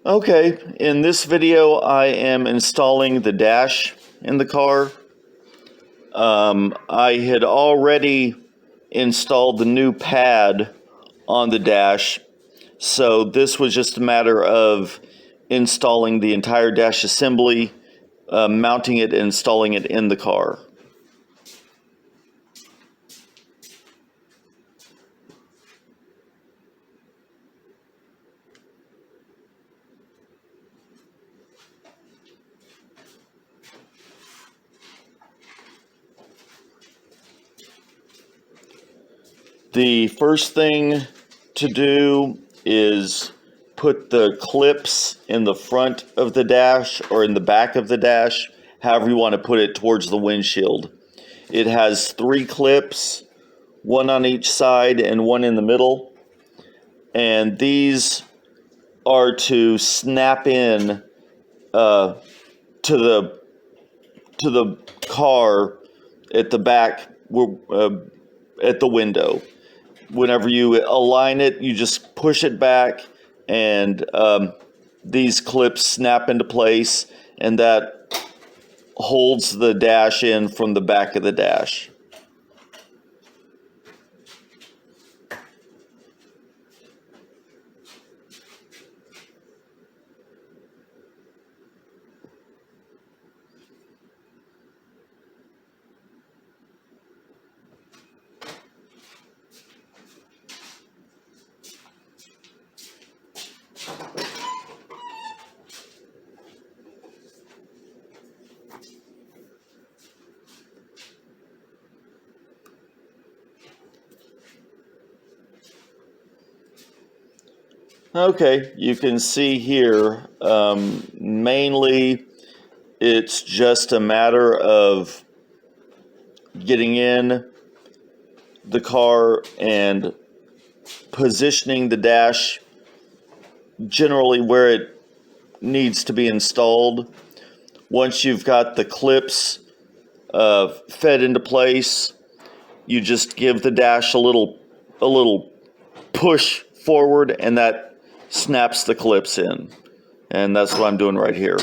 Okay, in this video I am installing the dash in the car. I had already installed the new pad on the dash, so this was just a matter of installing the entire dash assembly, mounting it, and installing it in the car. The first thing to do is put the clips in the front of the dash or in the back of the dash, however you want to put it, towards the windshield. It has 3 clips, one on each side and one in the middle, and these are to snap in to the car at the back, at the window. Whenever you align it, you just push it back, and these clips snap into place, and that holds the dash in from the back of the dash. Okay, you can see here, mainly it's just a matter of getting in the car and positioning the dash generally where it needs to be installed. Once you've got the clips fed into place, you just give the dash a little push forward, and that snaps the clips in. And that's what I'm doing right here.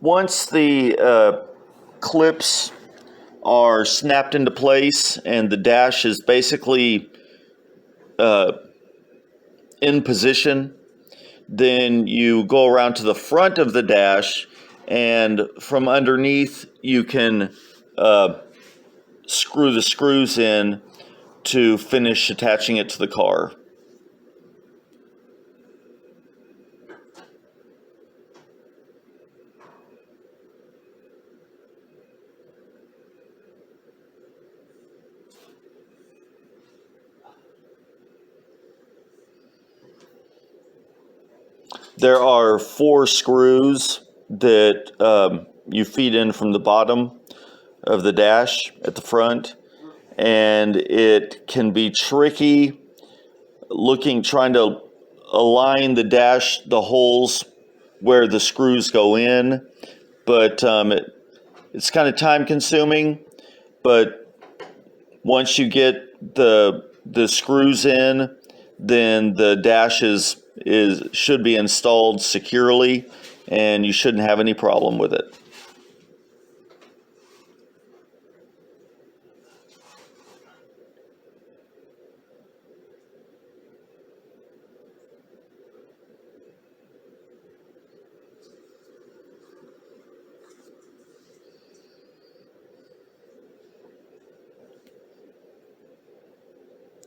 Once the clips are snapped into place and the dash is basically in position, then you go around to the front of the dash, and from underneath you can screw the screws in to finish attaching it to the car. There are 4 screws that you feed in from the bottom of the dash at the front, and it can be tricky trying to align the dash, the holes where the screws go in, but it's kind of time consuming. But once you get the screws in, then the dash should be installed securely, and you shouldn't have any problem with it.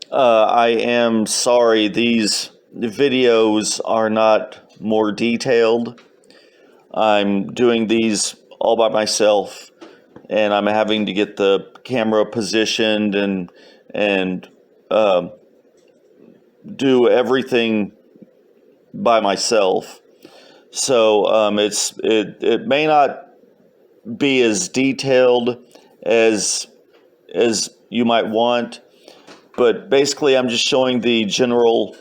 I am sorry, these videos are not more detailed. I'm doing these all by myself, and I'm having to get the camera positioned and do everything by myself. So it may not be as detailed as you might want, but basically I'm just showing the general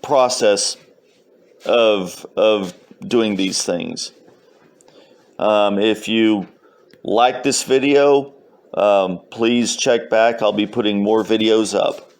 process of doing these things. If you like this video, please check back. I'll be putting more videos up.